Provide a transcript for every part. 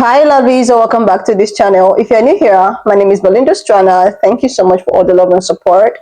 Hi lovies, and welcome back to this channel. If you're new here, my name is Belinda Strana. Thank you so much for all the love and support.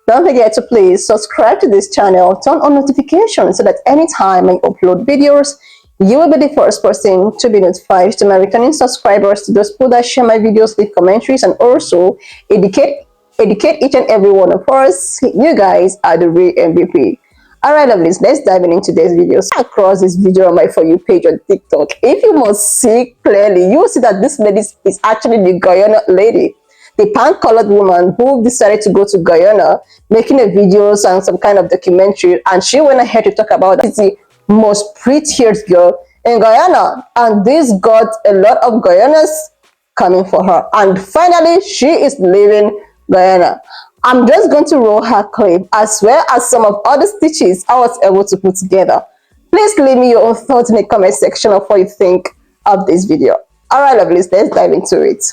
Don't forget to please subscribe to this channel, turn on notifications so that anytime I upload videos, you will be the first person to be notified. To my returning subscribers, to those people that share my videos, leave commentaries, and also educate each and every one of us. You guys are the real MVP. Alright lovelies, let's dive in into today's video. So across this video on my For You page on TikTok, if you must see clearly, you will see that this lady is actually the Guyana lady, the pan-colored woman who decided to go to Guyana, making a videos and some kind of documentary, and she went ahead to talk about that. It's the most prettiest girl in Guyana, and this got a lot of Guyanese coming for her, and finally she is leaving Guyana. I'm just going to roll her clip as well as some of other stitches I was able to put together. Please leave me your own thoughts in the comment section of what you think of this video. Alright lovelies, let's dive into it.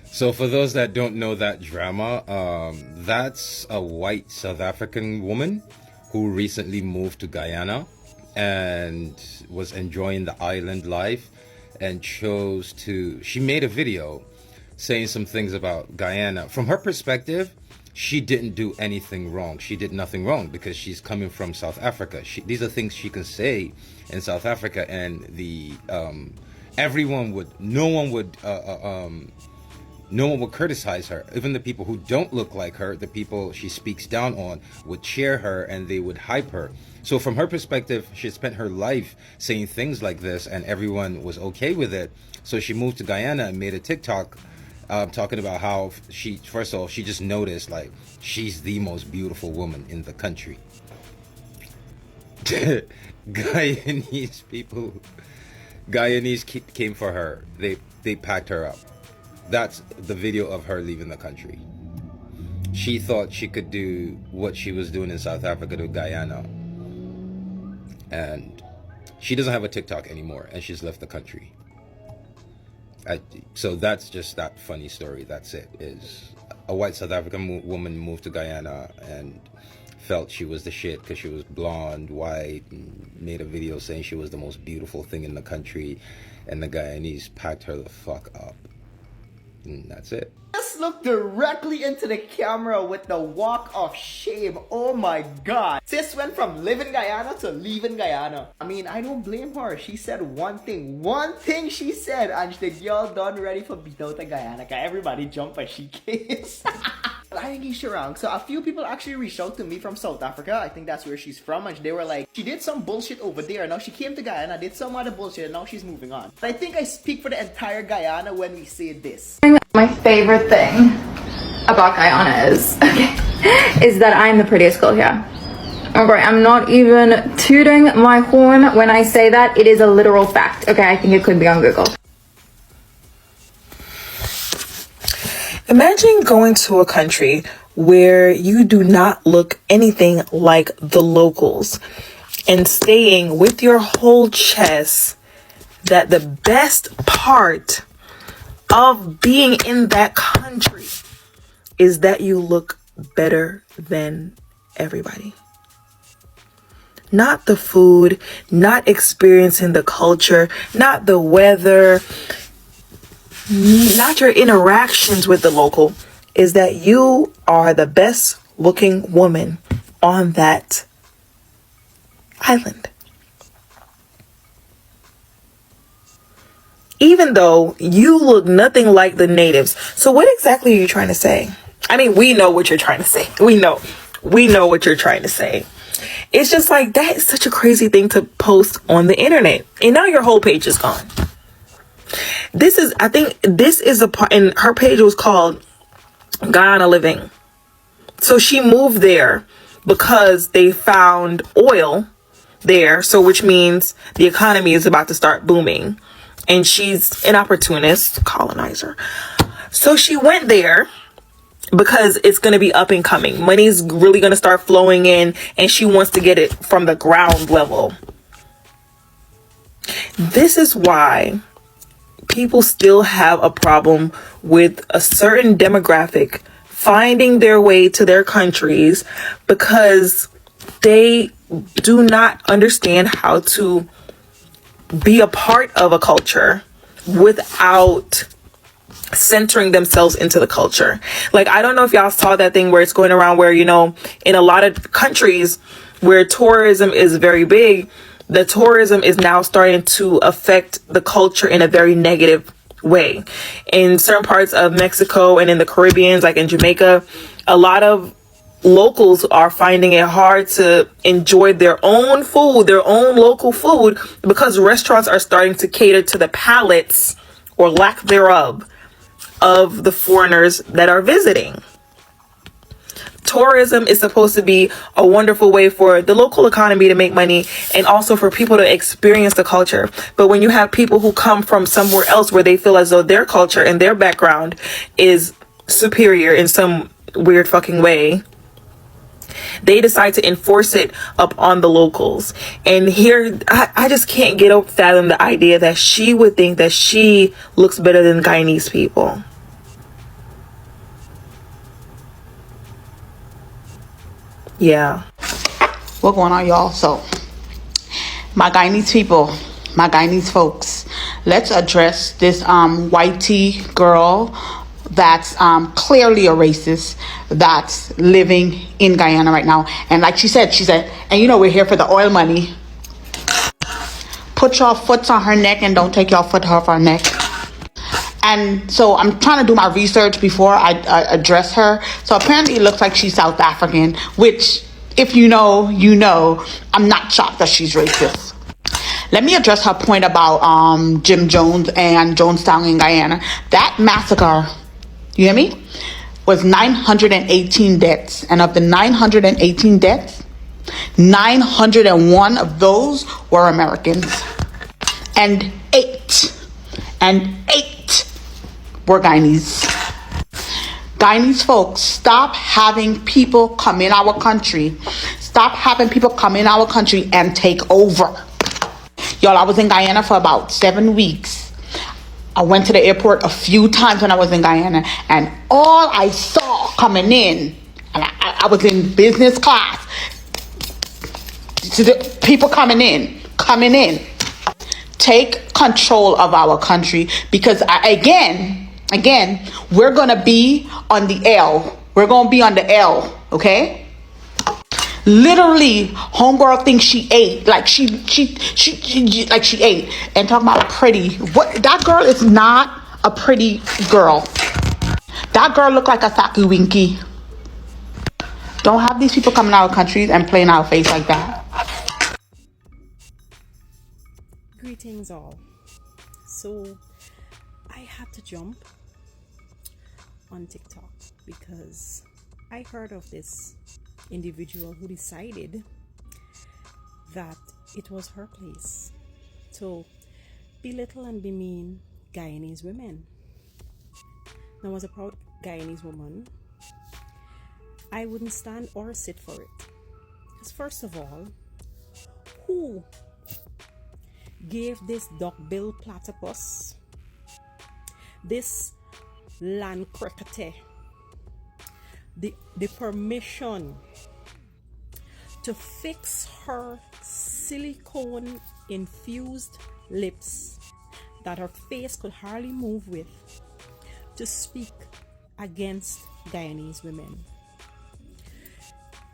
So for those that don't know that drama, that's a white South African woman who recently moved to Guyana and was enjoying the island life and she made a video saying some things about Guyana. From her perspective, she didn't do anything wrong. She did nothing wrong because she's coming from South Africa. These are things she can say in South Africa, and no one would criticize her. Even the people who don't look like her, the people she speaks down on, would cheer her and they would hype her. So from her perspective, she spent her life saying things like this and everyone was okay with it. So she moved to Guyana and made a TikTok talking about how first of all, she just noticed like she's the most beautiful woman in the country. Guyanese came for her. They packed her up. That's the video of her leaving the country. She thought she could do what she was doing in South Africa to Guyana. And she doesn't have a TikTok anymore, and she's left the country. So that's just that funny story. That's it. Is a white South African woman moved to Guyana and felt she was the shit because she was blonde, white, and made a video saying she was the most beautiful thing in the country, and the Guyanese packed her the fuck up. And that's it. Just look directly into the camera with the walk of shame. Oh my god. Sis went from living Guyana to leaving Guyana. I mean, I don't blame her. She said one thing she said, and the girl done ready for beat out of Guyana. Everybody jump as she case. I think he's wrong. So a few people actually reached out to me from South Africa. I think that's where she's from, and they were like, she did some bullshit over there. Now she came to Guyana, did some other bullshit, and now she's moving on. But I think I speak for the entire Guyana when we say this. My favorite thing about Guyana is that I'm the prettiest girl here. Okay, I'm not even tooting my horn when I say that. It is a literal fact. Okay, I think it could be on Google. Imagine going to a country where you do not look anything like the locals and saying with your whole chest that the best part of being in that country is that you look better than everybody. Not the food, not experiencing the culture, not the weather, not your interactions with the local, is that you are the best looking woman on that island. Even though you look nothing like the natives. So what exactly are you trying to say? I mean, we know what you're trying to say. We know what you're trying to say. It's just like, that is such a crazy thing to post on the internet. And now your whole page is gone. I think this is a part, and her page was called Guyana Living. So she moved there because they found oil there. So which means the economy is about to start booming. And she's an opportunist, colonizer. So she went there because it's going to be up and coming. Money's really going to start flowing in, and she wants to get it from the ground level. This is why people still have a problem with a certain demographic finding their way to their countries, because they do not understand how to be a part of a culture without centering themselves into the culture. Like, I don't know if y'all saw that thing where it's going around where, you know, in a lot of countries where tourism is very big, the tourism is now starting to affect the culture in a very negative way. In certain parts of Mexico and in the Caribbean, like in Jamaica, a lot of locals are finding it hard to enjoy their own food, their own local food, because restaurants are starting to cater to the palates or lack thereof of the foreigners that are visiting. Tourism is supposed to be a wonderful way for the local economy to make money and also for people to experience the culture. But when you have people who come from somewhere else where they feel as though their culture and their background is superior in some weird fucking way, they decide to enforce it up on the locals. And here, I just can't fathom the idea that she would think that she looks better than Guyanese people. Yeah. What going on, y'all? So, my Guyanese people, my Guyanese folks, let's address this white tea girl that's clearly a racist that's living in Guyana right now. And like she said, and you know we're here for the oil money. Put your foot on her neck and don't take your foot off her neck. And so I'm trying to do my research before I address her. So apparently it looks like she's South African, which if you know, you know. I'm not shocked that she's racist. Let me address her point about Jim Jones and Jonestown in Guyana. That massacre, you hear me, was 918 deaths. And of the 918 deaths, 901 of those were Americans. And eight were Guyanese. Guyanese folks, stop having people come in our country. Stop having people come in our country and take over. Y'all, I was in Guyana for about 7 weeks. I went to the airport a few times when I was in Guyana, and all I saw coming in, and I was in business class, people coming in. Take control of our country, because again, we're gonna be on the L. We're gonna be on the L, okay? Literally, homegirl thinks she ate, like she ate, and talking about pretty. What? That girl is not a pretty girl. That girl look like a Saku Winky. Don't have these people coming out of countries and playing our face like that. Greetings all. So I had to jump on TikTok because I heard of this individual who decided that it was her place to belittle and demean Guyanese women. Now, as a proud Guyanese woman, I wouldn't stand or sit for it. Because first of all, who gave this duckbill platypus, this land cricketer, the permission to fix her silicone infused lips that her face could hardly move with to speak against Guyanese women?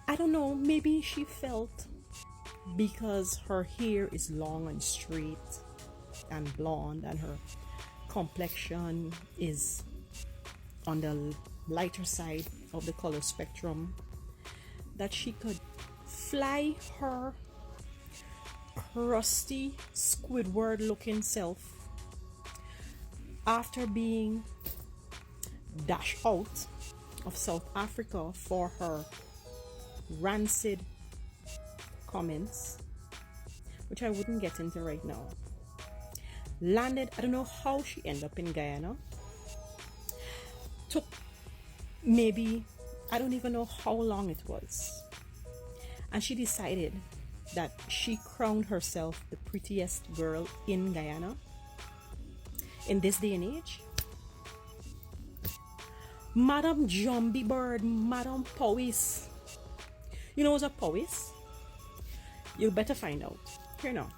I don't know, maybe she felt because her hair is long and straight and blonde and her complexion is on the lighter side of the color spectrum, that she could fly her crusty Squidward looking self after being dashed out of South Africa for her rancid comments, which I wouldn't get into right now. Landed, I don't know how she ended up in Guyana. Took maybe, I don't even know how long it was. And she decided that she crowned herself the prettiest girl in Guyana in this day and age. Madam Jumbie Bird, Madam Powis. You know what's a Powis? You better find out. Here now.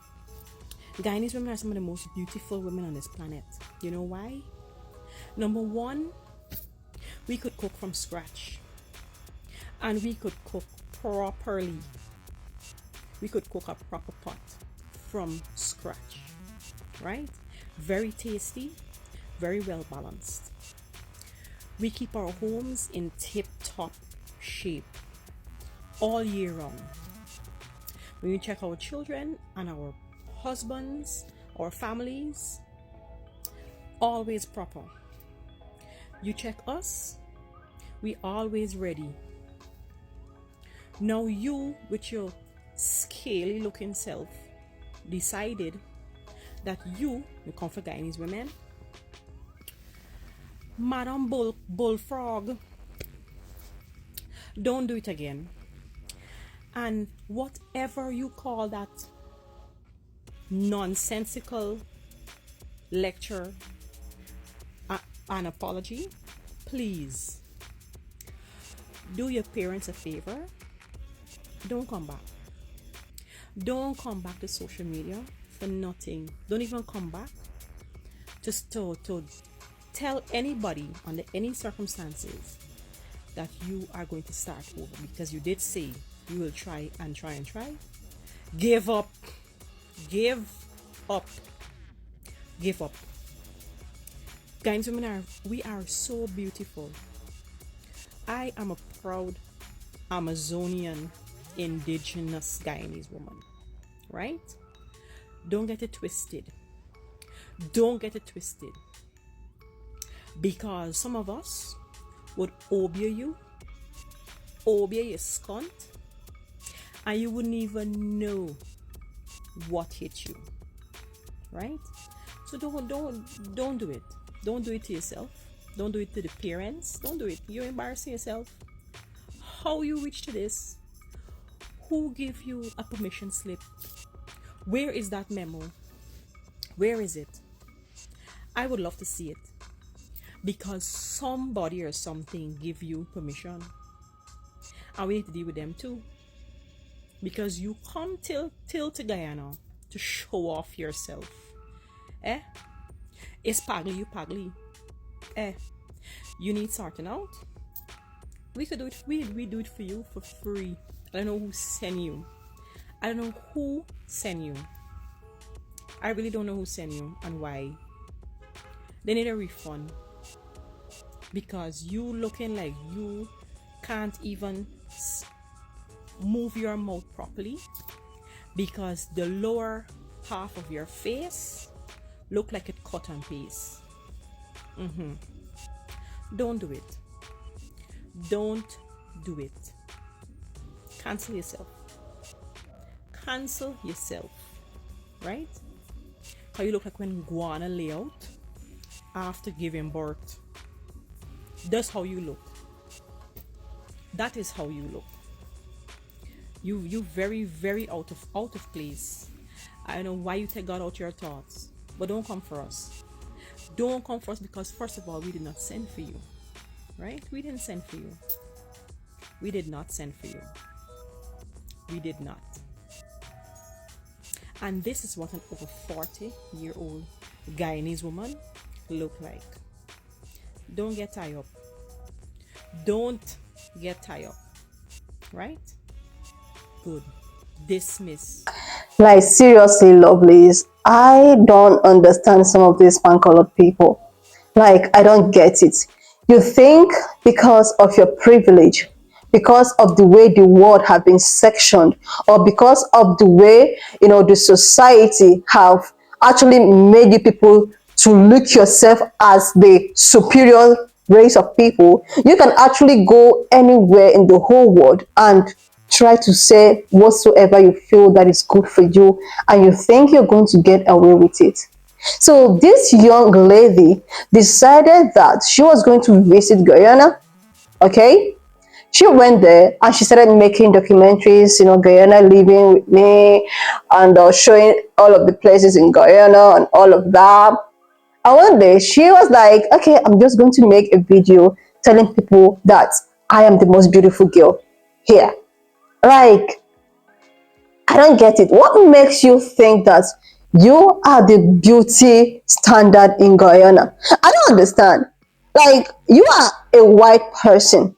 Guyanese women are some of the most beautiful women on this planet. You know why? Number one, we could cook from scratch. And we could cook properly. We could cook a proper pot from scratch. Right? Very tasty, very well balanced. We keep our homes in tip top shape all year round. When you check our children and our husbands, our families, always proper. You check us, we always ready. Now you, with your scaly looking self, decided that you come for Guyanese women. Madam Bullfrog, don't do it again. And whatever you call that nonsensical lecture, an apology, please do your parents a favor. Don't come back. Don't come back to social media for nothing. Don't even come back just to tell anybody under any circumstances that you are going to start over, because you did say you will try and try and try. Give up. Give up. Give up. Guys, women we are so beautiful. I am a proud Amazonian indigenous Guyanese woman. Right? Don't get it twisted. Don't get it twisted. Because some of us would obey you, obey your scunt, and you wouldn't even know what hit you. Right? So don't do it. Don't do it to yourself. Don't do it to the parents. Don't do it. You're embarrassing yourself. How you reach to this? Who gave you a permission slip? Where is that memo? Where is it? I would love to see it. Because somebody or something give you permission. And we need to deal with them too. Because you come till to Guyana to show off yourself. It's pagli, you pagli. You need sorting out. We could do it. We do it for you for free. I don't know who sent you. I don't know who sent you. I really don't know who sent you and why. They need a refund. Because you looking like you can't even move your mouth properly. Because the lower half of your face look like it cut and paste. Don't do it. Don't do it. Cancel yourself. Cancel yourself. Right? How you look like when Guana lay out after giving birth. That's how you look. That is how you look. You very, very out of place. I don't know why you take God out your thoughts. But don't come for us. Don't come for us, because first of all, we did not send for you. Right? We didn't send for you. We did not send for you. We did not. And this is what an over 40-year-old Guyanese woman look like. Don't get tied up. Don't get tied up. Right? Good. Dismiss. Like, seriously, lovelies, I don't understand some of these pan-colored people. Like, I don't get it. You think because of your privilege, because of the way the world have been sectioned, or because of the way, the society have actually made you people to look yourself as the superior race of people, you can actually go anywhere in the whole world and try to say whatsoever you feel that is good for you, and you think you're going to get away with it. So this young lady decided that she was going to visit Guyana. Okay, she went there and she started making documentaries, Guyana living with me, and showing all of the places in Guyana and all of that. And one day she was like, okay, I'm just going to make a video telling people that I am the most beautiful girl here. Like, I don't get it. What makes you think that you are the beauty standard in Guyana? I don't understand. Like, you are a white person.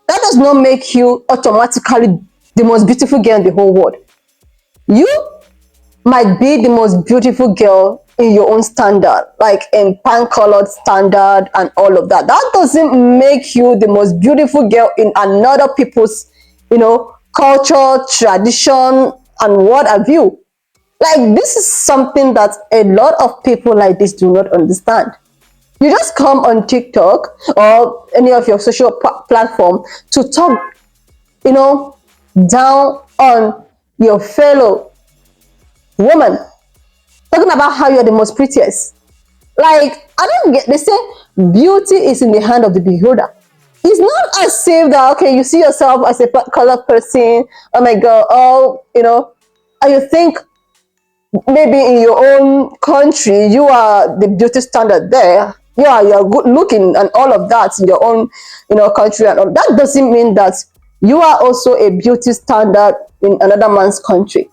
That does not make you automatically the most beautiful girl in the whole world. You might be the most beautiful girl in your own standard, like in pan colored standard and all of that. That doesn't make you the most beautiful girl in another people's, culture, tradition, and what have you. Like, this is something that a lot of people like this do not understand. You just come on TikTok or any of your social platform to talk, down on your fellow woman, talking about how you're the most prettiest. Like, I don't get, they say beauty is in the hand of the beholder. It's not as if that, okay, you see yourself as a colored person, oh my god, and you think maybe in your own country you are the beauty standard there. Yeah, you're good looking and all of that in your own, country, and all that doesn't mean that you are also a beauty standard in another man's country.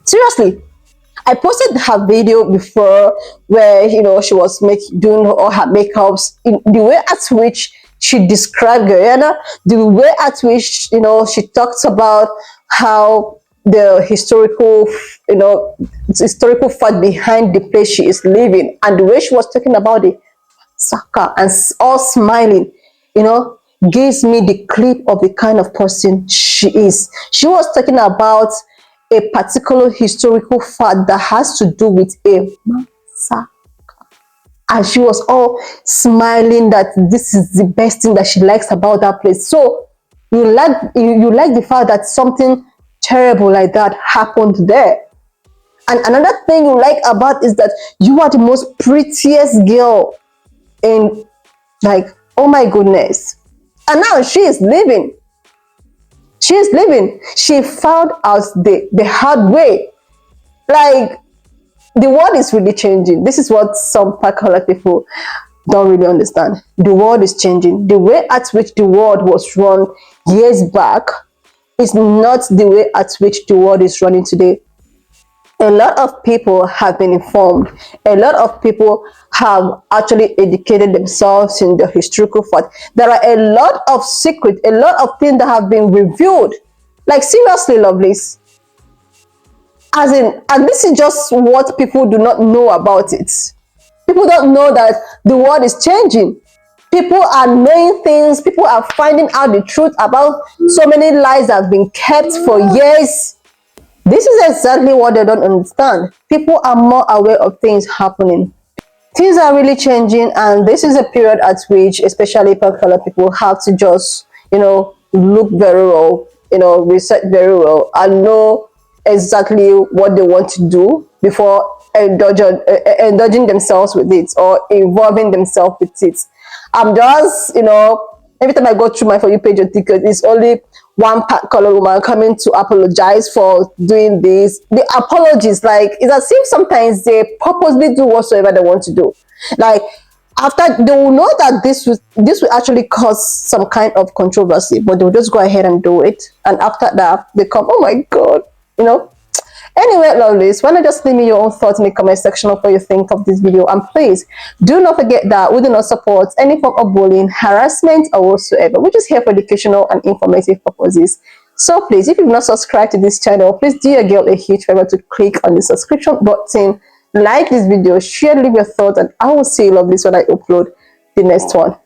Seriously, I posted her video before where she was doing all her makeups. In the way at which she described Guyana, the way at which she talks about how the historical fact behind the place she is living, and the way she was talking about it, Saka, and all smiling, gives me the clip of the kind of person she is. She was talking about a particular historical fact that has to do with a massacre. And she was all smiling that this is the best thing that she likes about that place. So you like the fact that something terrible like that happened there. And another thing you like about is that you are the most prettiest girl in, like, oh my goodness. And now she is living. She found out the hard way. Like, the world is really changing. This is what some particular people don't really understand. The world is changing. The way at which the world was run years back is not the way at which the world is running today. A lot of people have been informed. A lot of people have actually educated themselves in the historical fact. There are a lot of secrets, a lot of things that have been revealed. Like, seriously, lovelies. As in, and this is just what people do not know about it. People don't know that the world is changing. People are knowing things. People are finding out the truth about so many lies that have been kept for years. This is exactly what they don't understand. People are more aware of things happening. Things are really changing, and this is a period at which, especially particular people, have to just, look very well, research very well, and know exactly what they want to do before indulging themselves with it or involving themselves with it. I'm just, every time I go through my For You page or ticket, it's only one color woman coming to apologize for doing this. The apologies, like, it's as if sometimes they purposely do whatsoever they want to do. Like, after they will know that this will actually cause some kind of controversy, but they'll just go ahead and do it. And after that, they come, oh my god, Anyway, lovelies, why not just leave me your own thoughts in the comment section of what you think of this video. And please, do not forget that we do not support any form of bullying, harassment, or whatsoever. We're just here for educational and informative purposes. So please, if you've not subscribed to this channel, please do your girl a huge favor to click on the subscription button, like this video, share, leave your thoughts, and I will see you, lovelies, when I upload the next one.